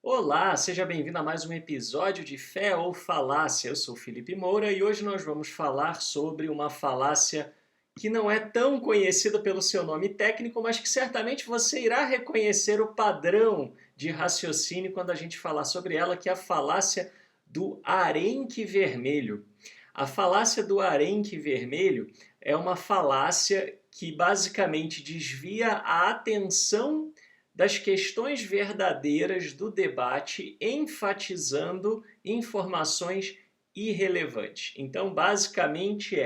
Olá, seja bem-vindo a mais um episódio de Fé ou Falácia. Eu sou Felipe Moura e hoje nós vamos falar sobre uma falácia que não é tão conhecida pelo seu nome técnico, mas que certamente você irá reconhecer o padrão de raciocínio quando a gente falar sobre ela, que é a falácia do arenque vermelho. A falácia do arenque vermelho é uma falácia que basicamente desvia a atenção das questões verdadeiras do debate, enfatizando informações irrelevantes. Então, basicamente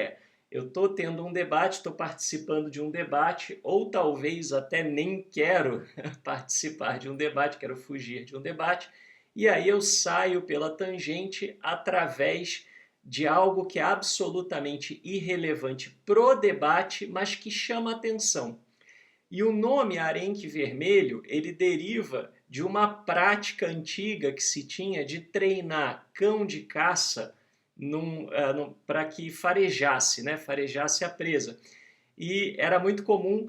eu estou tendo um debate, estou participando de um debate, ou talvez até nem quero participar de um debate, quero fugir de um debate, e aí eu saio pela tangente através de algo que é absolutamente irrelevante pro debate, mas que chama atenção. E o nome arenque vermelho, ele deriva de uma prática antiga que se tinha de treinar cão de caça para que farejasse, né? Farejasse a presa. E era muito comum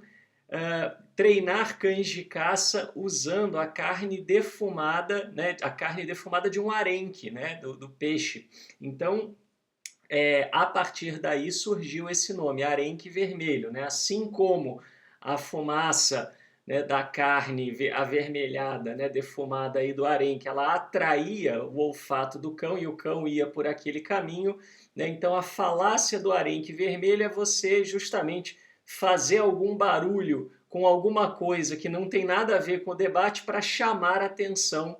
treinar cães de caça usando a carne defumada, né? A carne defumada de um arenque, né? Do peixe. Então, a partir daí surgiu esse nome, arenque vermelho, né? Assim como a fumaça, né, da carne avermelhada, né, defumada aí do arenque, ela atraía o olfato do cão e o cão ia por aquele caminho, né? Então a falácia do arenque vermelho é você justamente fazer algum barulho com alguma coisa que não tem nada a ver com o debate para chamar a atenção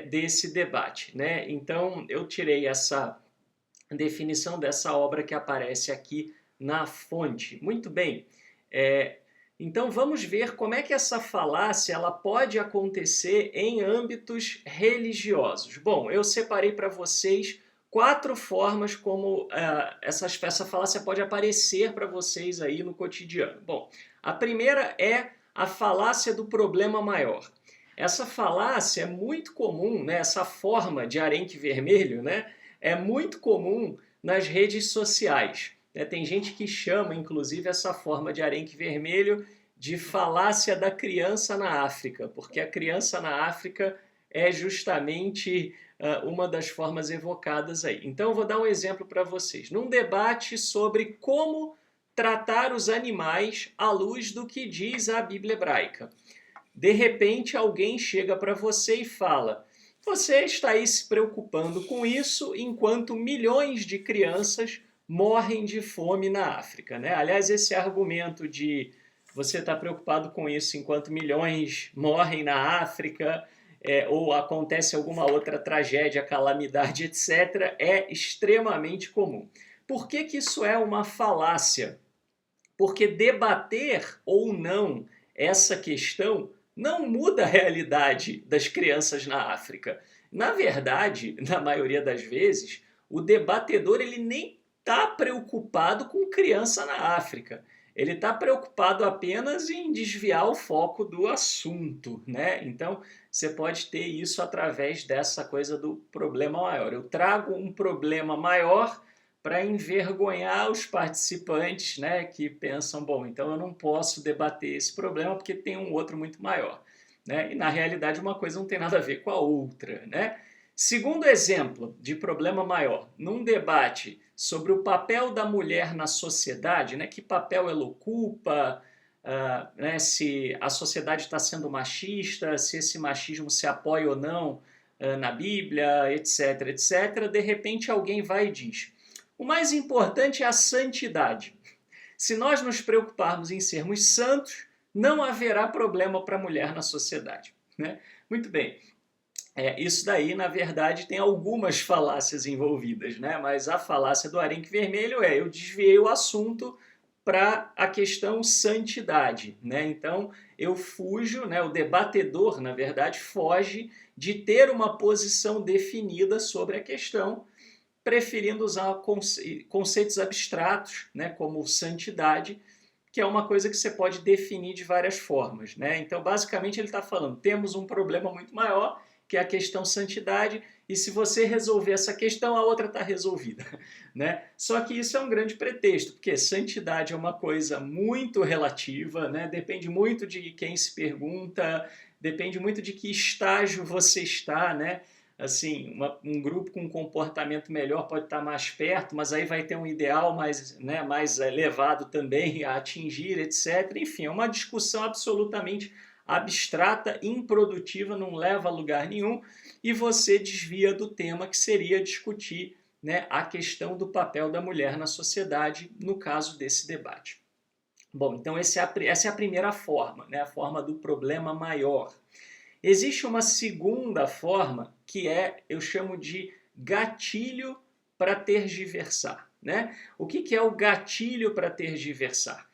desse debate, né? Então eu tirei essa definição dessa obra que aparece aqui na fonte. Muito bem, então vamos ver como é que essa falácia ela pode acontecer em âmbitos religiosos. Bom, eu separei para vocês 4 formas como essa falácia pode aparecer para vocês aí no cotidiano. Bom, a primeira é a falácia do problema maior. Essa falácia é muito comum, né? Essa forma de arenque vermelho, né? É muito comum nas redes sociais. Tem gente que chama, inclusive, essa forma de arenque vermelho de falácia da criança na África, porque a criança na África é justamente uma das formas evocadas aí. Então, eu vou dar um exemplo para vocês. Num debate sobre como tratar os animais à luz do que diz a Bíblia hebraica. De repente, alguém chega para você e fala: você está aí se preocupando com isso enquanto milhões de crianças morrem de fome na África, né? Aliás, esse argumento de você está preocupado com isso enquanto milhões morrem na África, ou acontece alguma outra tragédia, calamidade, etc., é extremamente comum. Por que que isso é uma falácia? Porque debater ou não essa questão não muda a realidade das crianças na África. Na verdade, na maioria das vezes, o debatedor ele nem está preocupado com criança na África. Ele está preocupado apenas em desviar o foco do assunto, né? Então, você pode ter isso através dessa coisa do problema maior. Eu trago um problema maior para envergonhar os participantes, né, que pensam, bom, então eu não posso debater esse problema porque tem um outro muito maior, né? E na realidade uma coisa não tem nada a ver com a outra, né? Segundo exemplo de problema maior, num debate sobre o papel da mulher na sociedade, né, que papel ela ocupa, né, se a sociedade está sendo machista, se esse machismo se apoia ou não na Bíblia, etc, etc, de repente alguém vai e diz: o mais importante é a santidade. Se nós nos preocuparmos em sermos santos, não haverá problema para a mulher na sociedade, né? Muito bem. Isso daí, na verdade, tem algumas falácias envolvidas, né? Mas a falácia do arenque vermelho eu desviei o assunto para a questão santidade, né? Então eu fujo, né? O debatedor, na verdade, foge de ter uma posição definida sobre a questão, preferindo usar conceitos abstratos, né, como santidade, que é uma coisa que você pode definir de várias formas, né? Então, basicamente, ele está falando: temos um problema muito maior, que é a questão santidade, e se você resolver essa questão, a outra está resolvida, né? Só que isso é um grande pretexto, porque santidade é uma coisa muito relativa, né? Depende muito de quem se pergunta, depende muito de que estágio você está, né? Assim, um grupo com um comportamento melhor pode estar mais perto, mas aí vai ter um ideal mais, né, mais elevado também a atingir, etc. Enfim, é uma discussão absolutamente abstrata, improdutiva, não leva a lugar nenhum, e você desvia do tema que seria discutir, né, a questão do papel da mulher na sociedade, no caso desse debate. Bom, então essa é a primeira forma, né, a forma do problema maior. Existe uma segunda forma que eu chamo de gatilho para tergiversar, né? O que é o gatilho para tergiversar?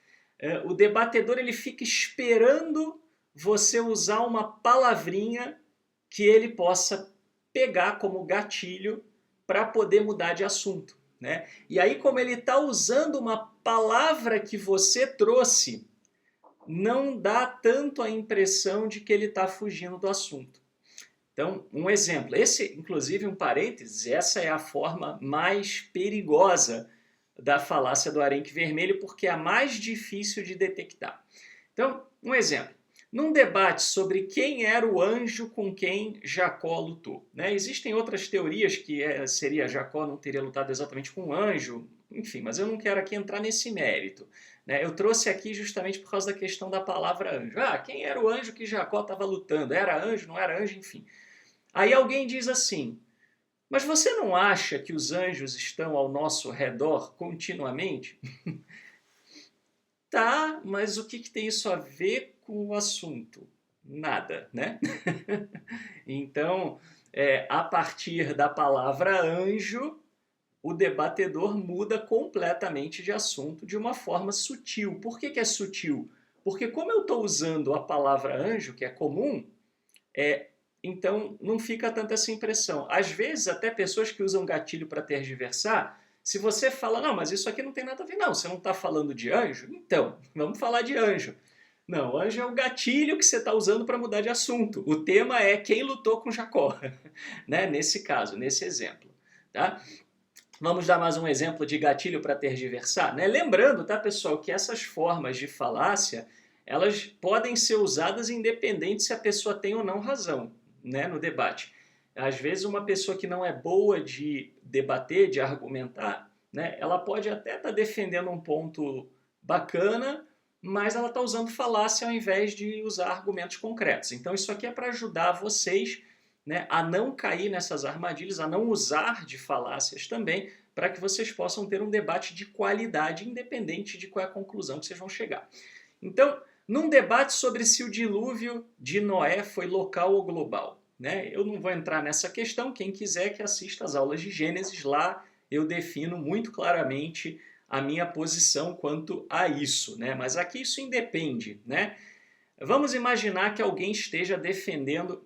O debatedor ele fica esperando você usar uma palavrinha que ele possa pegar como gatilho para poder mudar de assunto, né? E aí, como ele está usando uma palavra que você trouxe, não dá tanto a impressão de que ele está fugindo do assunto. Então, um exemplo, esse, inclusive, um parênteses, essa é a forma mais perigosa da falácia do arenque vermelho, porque é a mais difícil de detectar. Então, um exemplo. Num debate sobre quem era o anjo com quem Jacó lutou, né? Existem outras teorias que seria Jacó não teria lutado exatamente com um anjo, enfim, mas eu não quero aqui entrar nesse mérito, né? Eu trouxe aqui justamente por causa da questão da palavra anjo. Ah, quem era o anjo que Jacó estava lutando? Era anjo, não era anjo, enfim. Aí alguém diz assim, mas você não acha que os anjos estão ao nosso redor continuamente? Tá, mas o que tem isso a ver com o assunto? Nada, né? Então, a partir da palavra anjo, o debatedor muda completamente de assunto de uma forma sutil. Por que é sutil? Porque como eu estou usando a palavra anjo, que é comum, então não fica tanta essa impressão. Às vezes, até pessoas que usam gatilho para tergiversar, se você fala, não, mas isso aqui não tem nada a ver, não, você não está falando de anjo? Então, vamos falar de anjo. Não, anjo é o gatilho que você está usando para mudar de assunto. O tema é quem lutou com Jacó, né? Nesse caso, nesse exemplo. Tá? Vamos dar mais um exemplo de gatilho para tergiversar, né? Lembrando, tá, pessoal, que essas formas de falácia, elas podem ser usadas independente se a pessoa tem ou não razão, né, no debate. Às vezes uma pessoa que não é boa de debater, de argumentar, né, ela pode até estar defendendo um ponto bacana, mas ela está usando falácia ao invés de usar argumentos concretos. Então isso aqui é para ajudar vocês, né, a não cair nessas armadilhas, a não usar de falácias também, para que vocês possam ter um debate de qualidade, independente de qual é a conclusão que vocês vão chegar. Então, num debate sobre se o dilúvio de Noé foi local ou global, né? Eu não vou entrar nessa questão, quem quiser que assista às aulas de Gênesis, lá eu defino muito claramente a minha posição quanto a isso, né? Mas aqui isso independe, né? Vamos imaginar que alguém esteja defendendo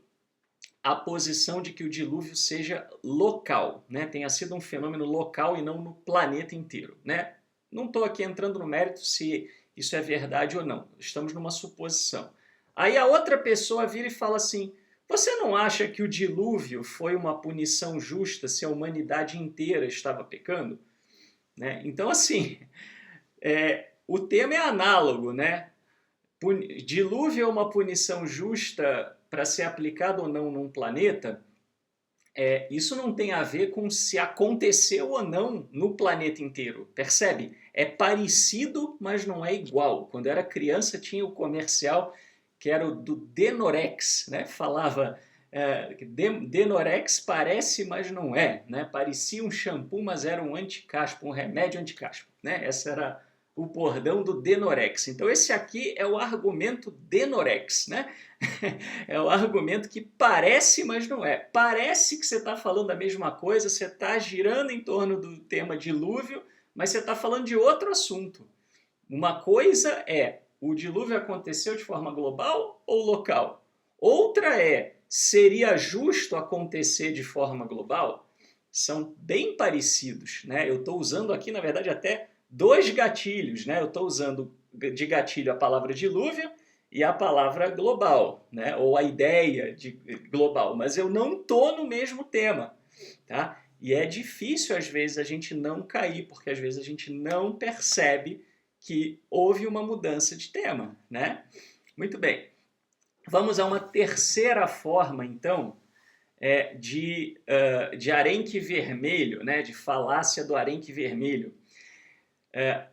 a posição de que o dilúvio seja local, né? Tenha sido um fenômeno local e não no planeta inteiro, né? Não estou aqui entrando no mérito se isso é verdade ou não. Estamos numa suposição. Aí a outra pessoa vira e fala assim, você não acha que o dilúvio foi uma punição justa se a humanidade inteira estava pecando? Né? Então, assim, o tema é análogo, né? Dilúvio é uma punição justa para ser aplicado ou não num planeta? Isso não tem a ver com se aconteceu ou não no planeta inteiro, percebe? É parecido, mas não é igual. Quando eu era criança tinha o comercial que era o do Denorex, né? Falava, Denorex parece, mas não é, né? Parecia um shampoo, mas era um anticaspa, um remédio anticaspa, né? Essa era o bordão do Denorex. Então esse aqui é o argumento Denorex, né? É o argumento que parece, mas não é. Parece que você está falando a mesma coisa, você está girando em torno do tema dilúvio, mas você está falando de outro assunto. Uma coisa é, o dilúvio aconteceu de forma global ou local? Outra é, seria justo acontecer de forma global? São bem parecidos, né? Eu estou usando aqui, na verdade, até dois gatilhos, né? Eu estou usando de gatilho a palavra dilúvio e a palavra global, né? Ou a ideia de global, mas eu não estou no mesmo tema, tá? E é difícil, às vezes, a gente não cair, porque às vezes a gente não percebe que houve uma mudança de tema, né? Muito bem. Vamos a uma terceira forma, então, de arenque vermelho, né, de falácia do arenque vermelho,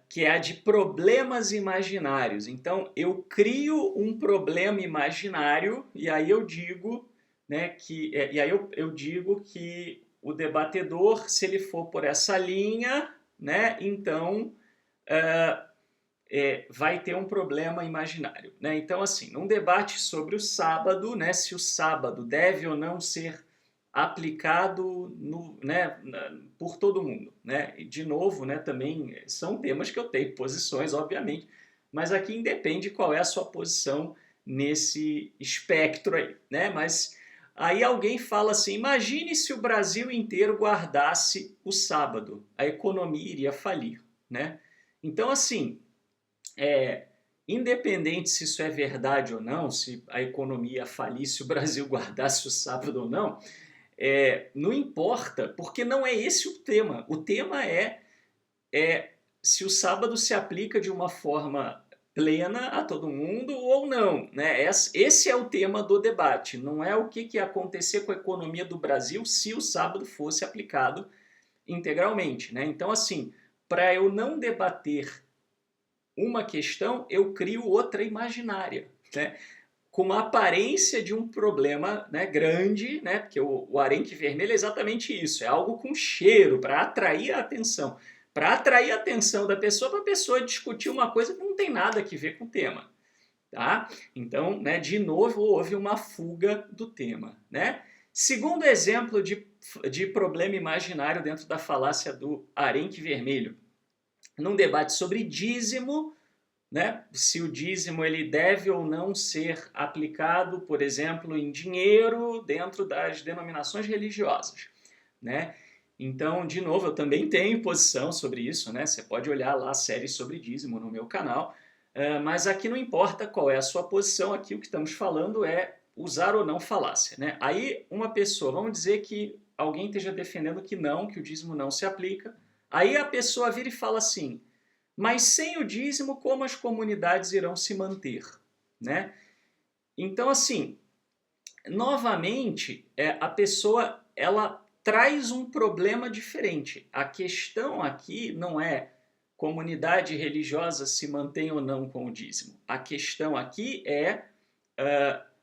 que é a de problemas imaginários. Então, eu crio um problema imaginário e aí eu digo, né, eu digo que o debatedor, se ele for por essa linha, né, então vai ter um problema imaginário, né? Então, assim, num debate sobre o sábado, né, se o sábado deve ou não ser aplicado né, por todo mundo, né? E, de novo, né, também são temas que eu tenho posições, obviamente, mas aqui independe qual é a sua posição nesse espectro aí, né? Mas aí alguém fala assim, imagine se o Brasil inteiro guardasse o sábado, a economia iria falir, né? Então, assim, independente se isso é verdade ou não, se a economia falisse, se o Brasil guardasse o sábado ou não, não importa, porque não é esse o tema. O tema é se o sábado se aplica de uma forma plena a todo mundo ou não, né? Esse é o tema do debate, não é o que ia acontecer com a economia do Brasil se o sábado fosse aplicado integralmente, né? Então, assim, para eu não debater uma questão, eu crio outra imaginária, né? Com uma aparência de um problema, né, grande, né? Porque o arenque vermelho é exatamente isso, é algo com cheiro, para atrair a atenção. Para atrair a atenção da pessoa, para a pessoa discutir uma coisa que não tem nada a ver com o tema. Tá? Então, né, de novo, houve uma fuga do tema. Né? Segundo exemplo de problema imaginário dentro da falácia do arenque vermelho. Num debate sobre dízimo, né? Se o dízimo ele deve ou não ser aplicado, por exemplo, em dinheiro dentro das denominações religiosas, né? Então, de novo, eu também tenho posição sobre isso, né? Você pode olhar lá séries sobre dízimo no meu canal, mas aqui não importa qual é a sua posição, aqui o que estamos falando é usar ou não falácia, né? Aí uma pessoa, vamos dizer que alguém esteja defendendo que não, que o dízimo não se aplica, aí a pessoa vira e fala assim, mas sem o dízimo, como as comunidades irão se manter, né? Então, assim, novamente, a pessoa ela traz um problema diferente. A questão aqui não é comunidade religiosa se mantém ou não com o dízimo. A questão aqui é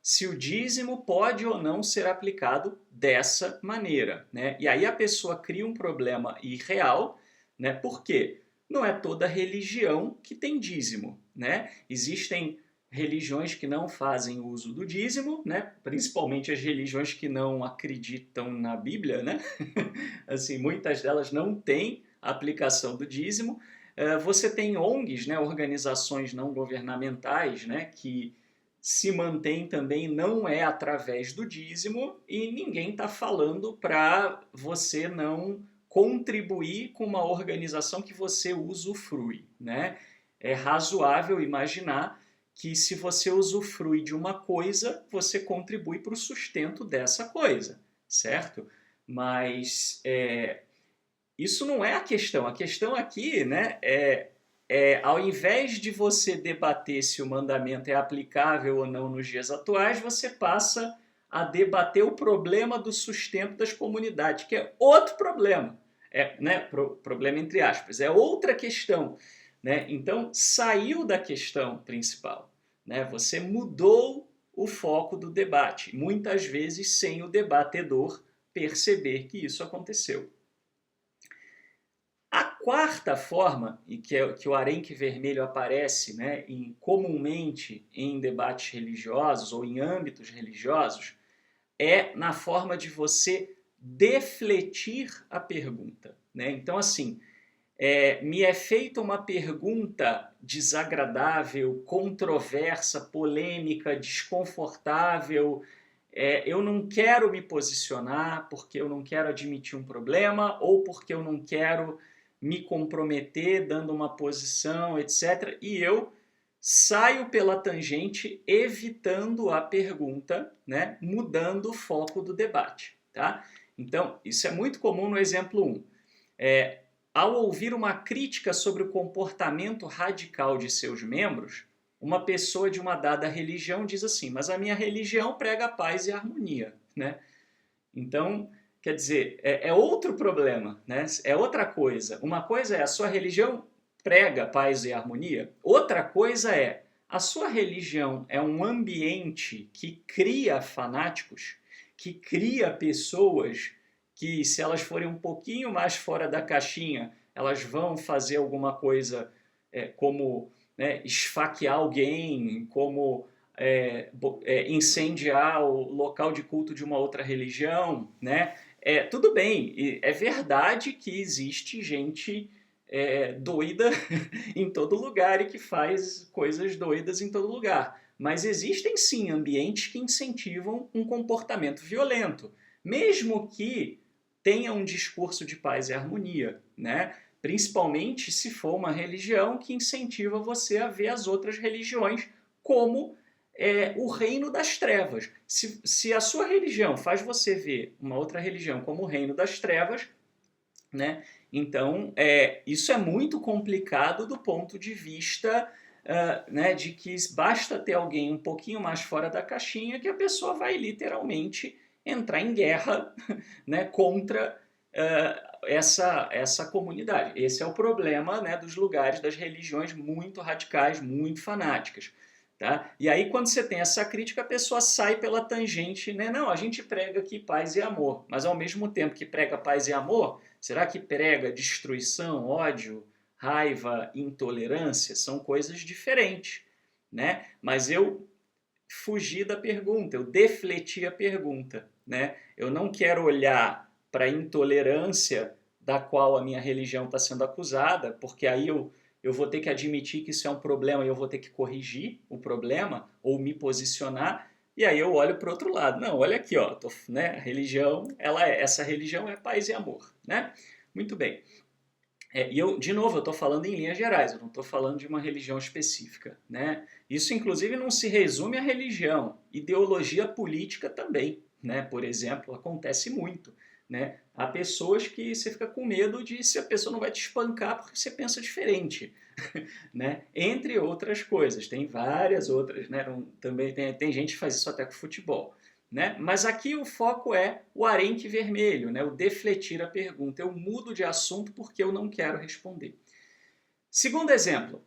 se o dízimo pode ou não ser aplicado dessa maneira, né? E aí a pessoa cria um problema irreal, né? Por quê? Não é toda religião que tem dízimo, né? Existem religiões que não fazem uso do dízimo, né? Principalmente as religiões que não acreditam na Bíblia, né? Assim, muitas delas não têm aplicação do dízimo. Você tem ONGs, né? Organizações não governamentais, né? Que se mantém também não é através do dízimo e ninguém está falando para você não contribuir com uma organização que você usufrui, né? É razoável imaginar que se você usufrui de uma coisa, você contribui para o sustento dessa coisa, certo? Mas isso não é a questão. A questão aqui, né, ao invés de você debater se o mandamento é aplicável ou não nos dias atuais, você passa a debater o problema do sustento das comunidades, que é outro problema. Né, problema entre aspas, é outra questão. Né? Então, saiu da questão principal. Né? Você mudou o foco do debate, muitas vezes sem o debatedor perceber que isso aconteceu. A quarta forma, e que o arenque vermelho aparece, né, comumente em debates religiosos ou em âmbitos religiosos, é na forma de você defletir a pergunta. Né? Então, assim, me é feita uma pergunta desagradável, controversa, polêmica, desconfortável. Eu não quero me posicionar porque eu não quero admitir um problema ou porque eu não quero me comprometer dando uma posição, etc. E eu saio pela tangente evitando a pergunta, né? Mudando o foco do debate. Tá? Então, isso é muito comum no exemplo 1. Ao ouvir uma crítica sobre o comportamento radical de seus membros, uma pessoa de uma dada religião diz assim, mas a minha religião prega paz e harmonia, né? Então, quer dizer, é outro problema, né? É outra coisa. Uma coisa é a sua religião prega paz e harmonia, outra coisa é a sua religião é um ambiente que cria fanáticos, que cria pessoas que, se elas forem um pouquinho mais fora da caixinha, elas vão fazer alguma coisa como, né, esfaquear alguém, como incendiar o local de culto de uma outra religião, né? Tudo bem, é verdade que existe gente doida em todo lugar e que faz coisas doidas em todo lugar. Mas existem sim ambientes que incentivam um comportamento violento, mesmo que tenha um discurso de paz e harmonia, né? Principalmente se for uma religião que incentiva você a ver as outras religiões como o reino das trevas. Se a sua religião faz você ver uma outra religião como o reino das trevas, né? Então, isso é muito complicado do ponto de vista né, de que basta ter alguém um pouquinho mais fora da caixinha que a pessoa vai literalmente entrar em guerra né, contra essa comunidade. Esse é o problema, né, dos lugares, das religiões muito radicais, muito fanáticas. Tá? E aí, quando você tem essa crítica, a pessoa sai pela tangente, né? Não, a gente prega aqui paz e amor, mas ao mesmo tempo que prega paz e amor, será que prega destruição, ódio, raiva, intolerância? São coisas diferentes, né? Mas eu fugi da pergunta, eu defleti a pergunta, né? Eu não quero olhar para a intolerância da qual a minha religião está sendo acusada, porque aí eu vou ter que admitir que isso é um problema e eu vou ter que corrigir o problema ou me posicionar. E aí eu olho para o outro lado. Não, olha aqui, ó, né? A religião, essa religião é paz e amor, né? Muito bem. E eu, de novo, eu estou falando em linhas gerais, eu não estou falando de uma religião específica, né? Isso, inclusive, não se resume à religião, ideologia política também, né? Por exemplo, acontece muito, né? Há pessoas que você fica com medo de se a pessoa não vai te espancar porque você pensa diferente, né? Entre outras coisas, tem várias outras, né? Também tem gente que faz isso até com futebol. Né? Mas aqui o foco é o arenque vermelho, né? O defletir a pergunta. Eu mudo de assunto porque eu não quero responder. Segundo exemplo,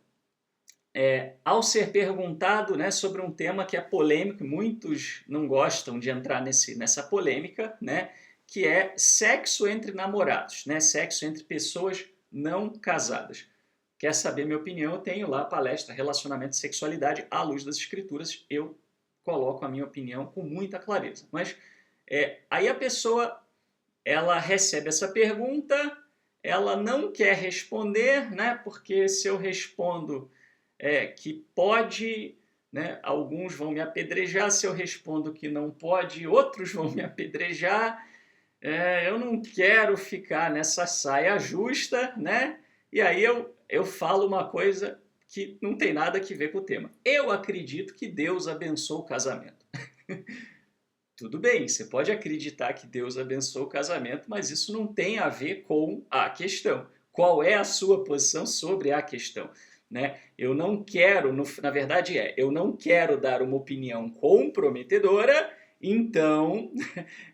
ao ser perguntado né, sobre um tema que é polêmico, muitos não gostam de entrar nessa polêmica, né, que é sexo entre namorados, né, sexo entre pessoas não casadas. Quer saber minha opinião? Eu tenho lá a palestra Relacionamento e Sexualidade à Luz das Escrituras. Eu coloco a minha opinião com muita clareza. Mas aí a pessoa ela recebe essa pergunta, ela não quer responder, né? Porque se eu respondo que pode, né? Alguns vão me apedrejar. Se eu respondo que não pode, outros vão me apedrejar. Eu não quero ficar nessa saia justa, né? E aí eu falo uma coisa que não tem nada a ver com o tema. Eu acredito que Deus abençoa o casamento. Tudo bem, você pode acreditar que Deus abençoa o casamento, mas isso não tem a ver com a questão. Qual é a sua posição sobre a questão? Né? Eu não quero, na verdade eu não quero dar uma opinião comprometedora, então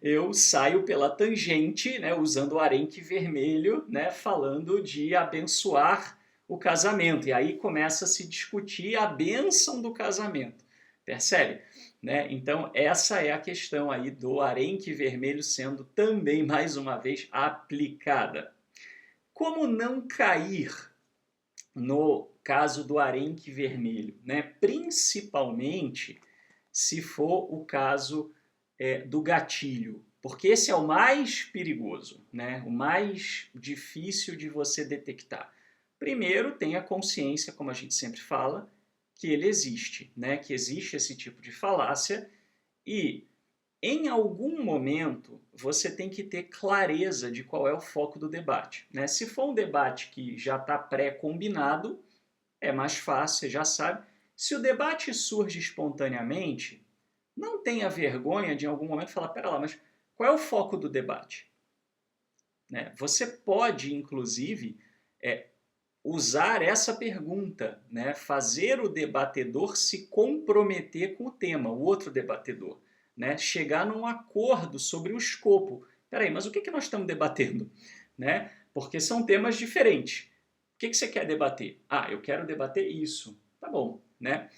eu saio pela tangente, né, usando o arenque vermelho, né, falando de abençoar o casamento. E aí começa a se discutir a bênção do casamento. Percebe? Né? Então, essa é a questão aí do arenque vermelho sendo também, mais uma vez, aplicada. Como não cair no caso do arenque vermelho? Né? Principalmente se for o caso do gatilho, porque esse é o mais perigoso, né? O mais difícil de você detectar. Primeiro, tenha consciência, como a gente sempre fala, que ele existe, né? Que existe esse tipo de falácia e, em algum momento, você tem que ter clareza de qual é o foco do debate, né? Se for um debate que já está pré-combinado, é mais fácil, você já sabe. Se o debate surge espontaneamente, não tenha vergonha de em algum momento falar, pera lá, mas qual é o foco do debate? Né? Você pode, inclusive, usar essa pergunta, né? Fazer o debatedor se comprometer com o tema, o outro debatedor, né? Chegar num acordo sobre o escopo. Peraí, mas o que nós estamos debatendo? Né? Porque são temas diferentes. O que você quer debater? Ah, eu quero debater isso. Tá bom, né?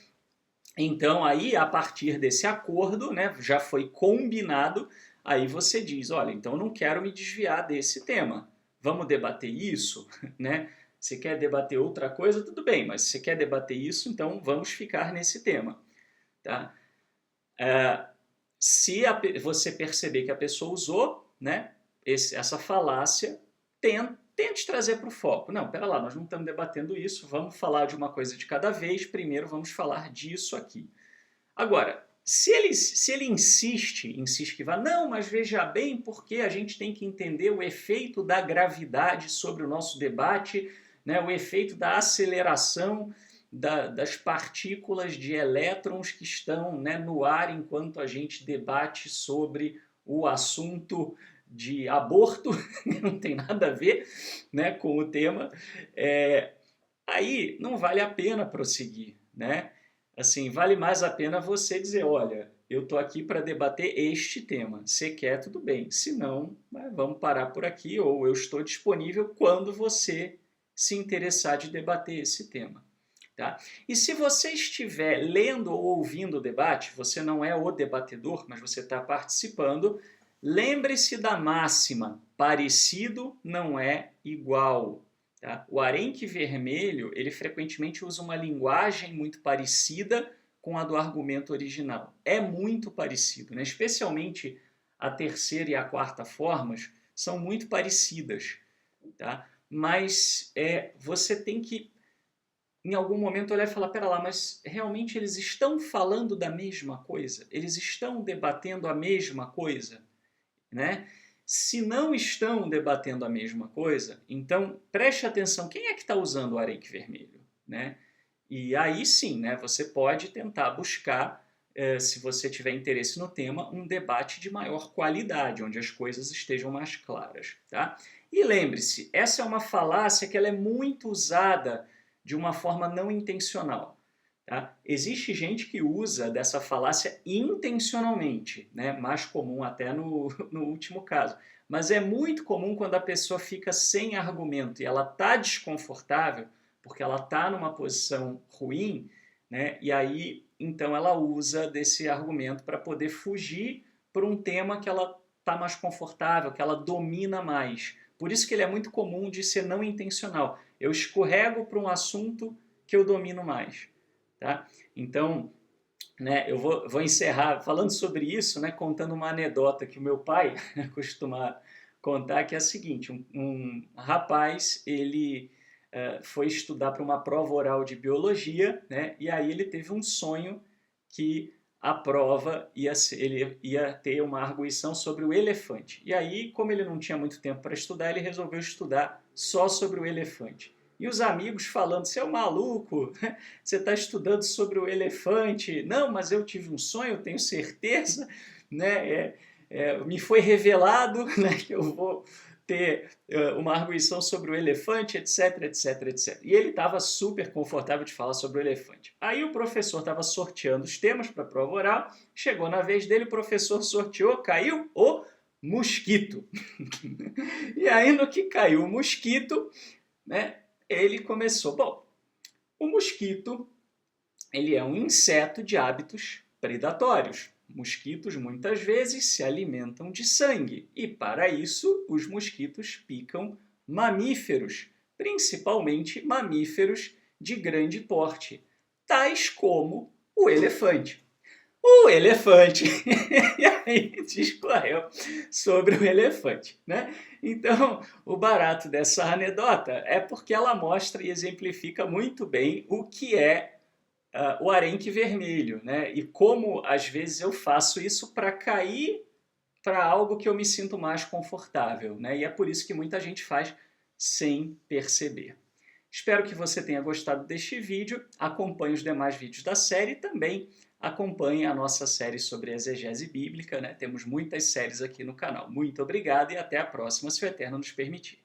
Então, aí, a partir desse acordo, né, já foi combinado, aí você diz, olha, então eu não quero me desviar desse tema. Vamos debater isso? Né? Você quer debater outra coisa? Tudo bem, mas se você quer debater isso, então vamos ficar nesse tema. Tá? Se você perceber que a pessoa usou, né, essa falácia, tente trazer para o foco. Não, pera lá, nós não estamos debatendo isso, vamos falar de uma coisa de cada vez, primeiro vamos falar disso aqui. Agora, se ele insiste que vá, não, mas veja bem, porque a gente tem que entender o efeito da gravidade sobre o nosso debate, né, o efeito da aceleração das partículas de elétrons que estão, né, no ar enquanto a gente debate sobre o assunto de aborto, não tem nada a ver, né, com o tema, aí não vale a pena prosseguir, né? Assim, vale mais a pena você dizer, olha, eu estou aqui para debater este tema. Se quer, tudo bem. Se não, vamos parar por aqui, ou eu estou disponível quando você se interessar de debater esse tema. Tá? E se você estiver lendo ou ouvindo o debate, você não é o debatedor, mas você está participando, lembre-se da máxima, parecido não é igual. Tá? O arenque vermelho, ele frequentemente usa uma linguagem muito parecida com a do argumento original. É muito parecido, né? Especialmente a terceira e a quarta formas são muito parecidas. Tá? Mas você tem que, em algum momento, olhar e falar, pera lá, mas realmente eles estão falando da mesma coisa? Eles estão debatendo a mesma coisa? Né? Se não estão debatendo a mesma coisa, então preste atenção, quem é que está usando o arenque vermelho? Né? E aí sim, né, você pode tentar buscar, se você tiver interesse no tema, um debate de maior qualidade, onde as coisas estejam mais claras. Tá? E lembre-se, essa é uma falácia que ela é muito usada de uma forma não intencional. Tá? Existe gente que usa dessa falácia intencionalmente, né? Mais comum até no último caso. Mas é muito comum quando a pessoa fica sem argumento e ela está desconfortável, porque ela está numa posição ruim, né? E aí então ela usa desse argumento para poder fugir para um tema que ela está mais confortável, que ela domina mais. Por isso que ele é muito comum de ser não intencional. Eu escorrego para um assunto que eu domino mais. Tá? Então, né, eu vou encerrar falando sobre isso, né, contando uma anedota que o meu pai costuma contar, que é a seguinte, um rapaz, ele foi estudar para uma prova oral de biologia, né, e aí ele teve um sonho que a prova ele ia ter uma arguição sobre o elefante. E aí, como ele não tinha muito tempo para estudar, ele resolveu estudar só sobre o elefante. E os amigos falando, você é um maluco, você está estudando sobre o elefante. Não, mas eu tive um sonho, eu tenho certeza, né? Me foi revelado, né, que eu vou ter uma arguição sobre o elefante, etc, etc, etc. E ele estava super confortável de falar sobre o elefante. Aí o professor estava sorteando os temas para a prova oral, chegou na vez dele, o professor sorteou, caiu o mosquito. E aí no que caiu o mosquito, né, ele começou, bom, o mosquito, ele é um inseto de hábitos predatórios. Mosquitos muitas vezes se alimentam de sangue e, para isso, os mosquitos picam mamíferos, principalmente mamíferos de grande porte, tais como o elefante. O elefante, e aí discorreu sobre o elefante, né? Então, o barato dessa anedota é porque ela mostra e exemplifica muito bem o que é o arenque vermelho, né? E como às vezes eu faço isso para cair para algo que eu me sinto mais confortável, né? E é por isso que muita gente faz sem perceber. Espero que você tenha gostado deste vídeo, acompanhe os demais vídeos da série e também acompanhe a nossa série sobre exegese bíblica, né? Temos muitas séries aqui no canal. Muito obrigado e até a próxima, se o Eterno nos permitir.